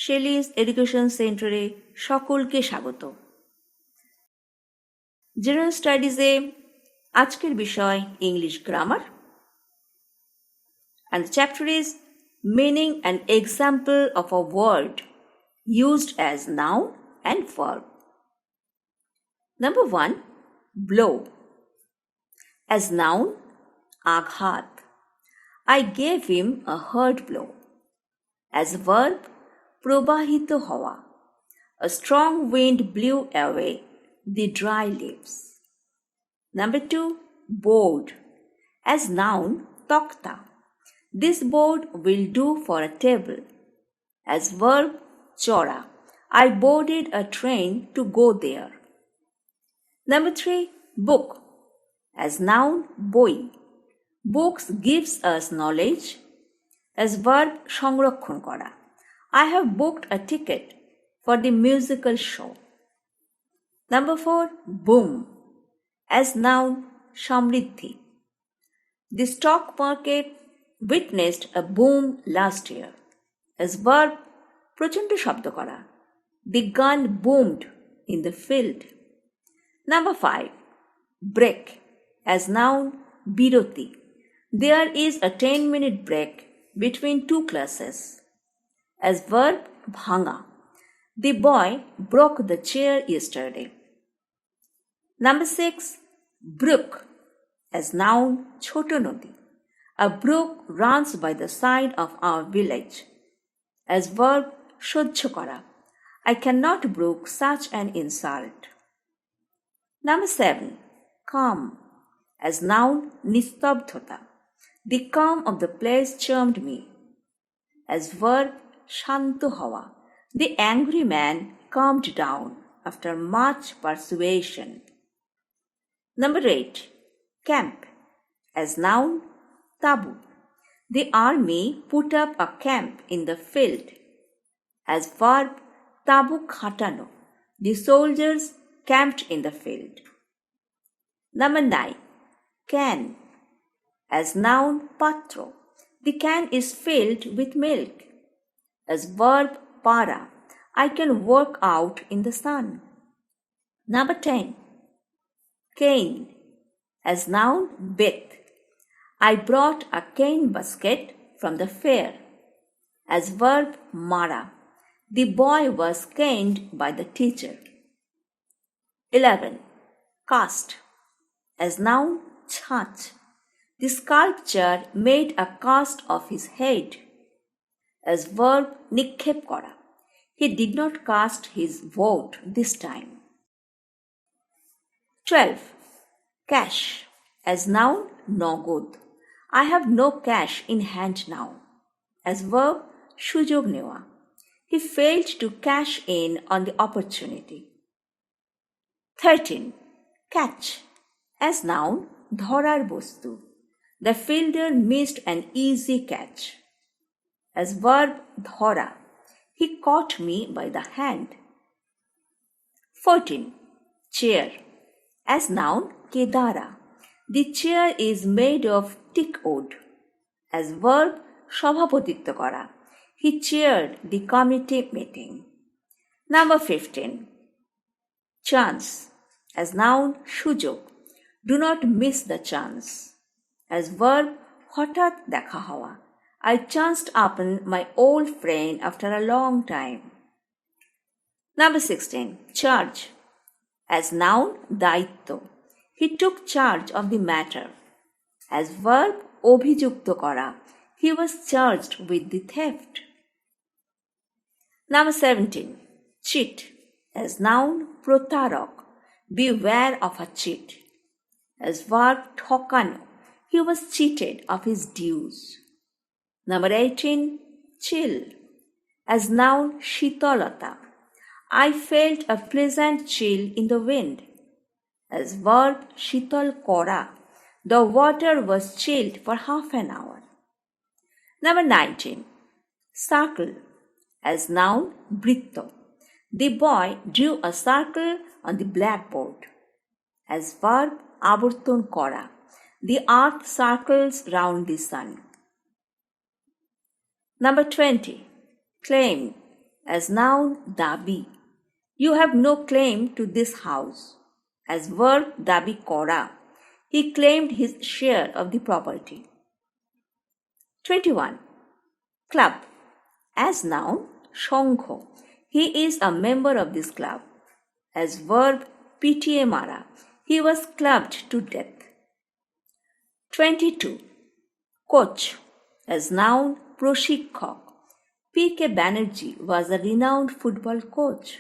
Shelleyz education সেন্টারে সকলকে স্বাগত। জেনারেল স্টাডিজে আজকের বিষয় English grammar, and the chapter is meaning and example of a word used as noun and verb. Number 1, blow. As noun, aghat. I gave him a hard blow. As verb, probahito hawa. A strong wind blew away the dry leaves. Number 2, board. As noun, tokta. This board will do for a table. As verb, chora. I boarded a train to go there. Number 3, book. As noun, boi. Books gives us knowledge. As verb, সংরক্ষণ করা. I have booked a ticket for the musical show. Number 4, boom. As noun, samriddhi. The stock market witnessed a boom last year. As verb, প্রচণ্ড শব্দ করা. The gun boomed in the field. Number 5, break. As noun, biroti. There is a 10-minute break between two classes. As verb, bhanga. The boy broke the chair yesterday. Number 6, brook. As noun, choto nodi. A brook runs by the side of our village. As verb, sojjo kora. I cannot brook such an insult. Number 7, calm. As noun, nistobdhota. The calm of the place charmed me. As verb, shanto hawa. The angry man calmed down after much persuasion. Number 8, camp. As noun, tabu. The army put up a camp in the field. As verb, tabu khatano. The soldiers camped in the field. Number 9, can. As noun, patro. The can is filled with milk. As verb, para. I can work out in the sun. Number 10, cane. As noun, beth. I brought a cane basket from the fair. As verb, mara. The boy was caned by the teacher. 11, cast. As noun, chhach. The sculptor made a cast of his head. As verb, nikhep kora. He did not cast his vote this time. 12, cash. As noun, nogod. I have no cash in hand now. As verb, sujog newa. He failed to cash in on the opportunity. 13, catch. As noun, dhorar bostu. The fielder missed an easy catch. As verb, dhora. He caught me by the hand. 14, chair. As noun, kedara. The chair is made of teak wood. As verb, সভাপতিত্ব করা. He chaired the committee meeting. Number 15, chance. As noun, সুযোগ. Do not miss the chance. As verb, হঠাৎ দেখা হওয়া. I chanced upon my old friend after a long time. Number 16, charge. As noun, দায়িত্ব. He took charge of the matter. As verb, অভিযুক্ত করা. He was charged with the theft. Number 17, cheat. As noun, প্রতারক. Beware of a cheat. As verb, ঠকানো. He was cheated of his dues. Number 18, chill. As noun, শীতলতা. I felt a pleasant chill in the wind. As verb, শীতল করা. The water was chilled for half an hour. Number 19, circle. As noun, বৃত্ত. The boy drew a circle on the blackboard. As verb, আবর্তন করা. The earth circles round the sun. Number 20, claim. as noun dabi. You have no claim to this house. As verb dabi kora. He claimed his share of the property. 21. Club. As noun shongho. He is a member of this club. As verb pta mara. He was clubbed to death. 22. Coach. As noun proshikkhak. P.K. Banerjee was a renowned football coach.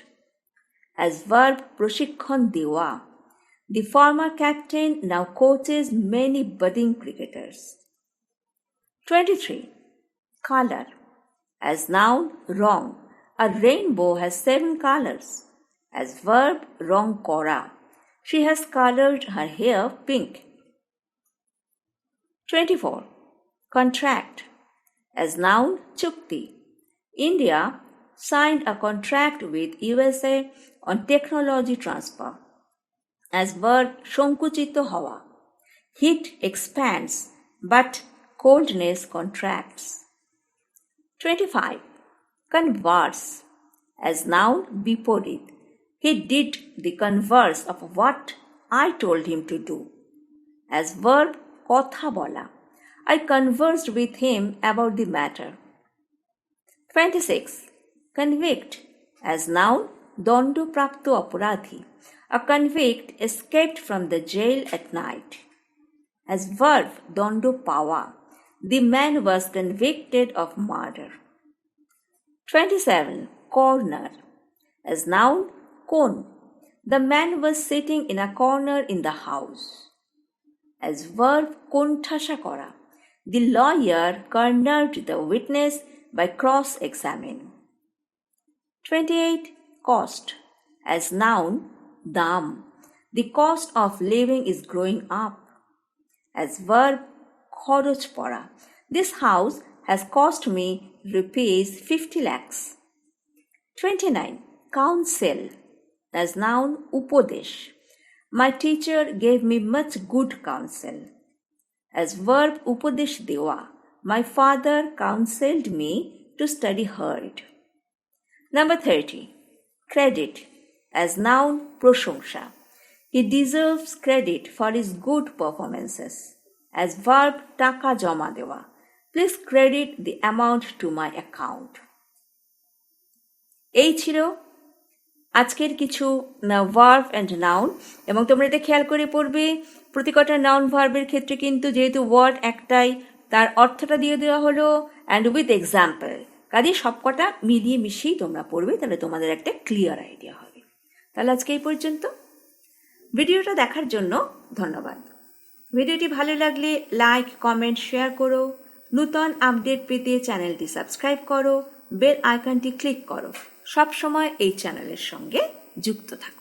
As verb proshikkhon dewa. The former captain now coaches many budding cricketers. 23. Color. As noun rong. A rainbow has 7 colors. As verb rong kora. She has colored her hair pink. 24. Contract. As noun chukti. India signed a contract with USA on technology transfer. As verb shonkuchito hawa. Heat expands, but coldness contracts. 25. Converse. As noun biporit. He did the converse of what I told him to do. As verb kotha bola. I conversed with him about the matter. 26. Convict. As noun dondo prapto aparadhi. A convict escaped from the jail at night. As verb dondo pawa. The man was convicted of murder. 27. Corner. As noun kon. The man was sitting in a corner in the house. As verb konthasha kora. The lawyer cornered the witness by cross-examining. 28. Cost. As noun dam. The cost of living is growing up. As verb khoroch pora. This house has cost me rupees 50 lakhs. 29. Counsel. As noun upodesh. My teacher gave me much good counsel. As verb upodesh dewa. My father counseled me to study hard. Number 30. Credit. As noun proshongsha. He deserves credit for his good performances. As verb taka joma dewa. Please credit the amount to my account. এই ছিল আজকের কিছু verb and noun, এবং তোমরা এটা খেয়াল করে পড়বে প্রতি কটা নাউন ভার্বের ক্ষেত্রে কিন্তু যেহেতু ওয়ার্ড একটাই, তার অর্থটা দিয়ে দেওয়া হলো অ্যান্ড উইথ এক্সাম্পল, কাজে সব কটা মিলিয়ে মিশিয়েই তোমরা পড়বে, তাহলে তোমাদের একটা ক্লিয়ার আইডিয়া হবে। তাহলে আজকে এই পর্যন্ত। ভিডিওটা দেখার জন্য ধন্যবাদ। ভিডিওটি ভালো লাগলে লাইক, কমেন্ট, শেয়ার করো। নূতন আপডেট পেতে চ্যানেলটি সাবস্ক্রাইব করো, বেল আইকনটি ক্লিক করো। সব সময় এই চ্যানেলের সঙ্গে যুক্ত থাকো।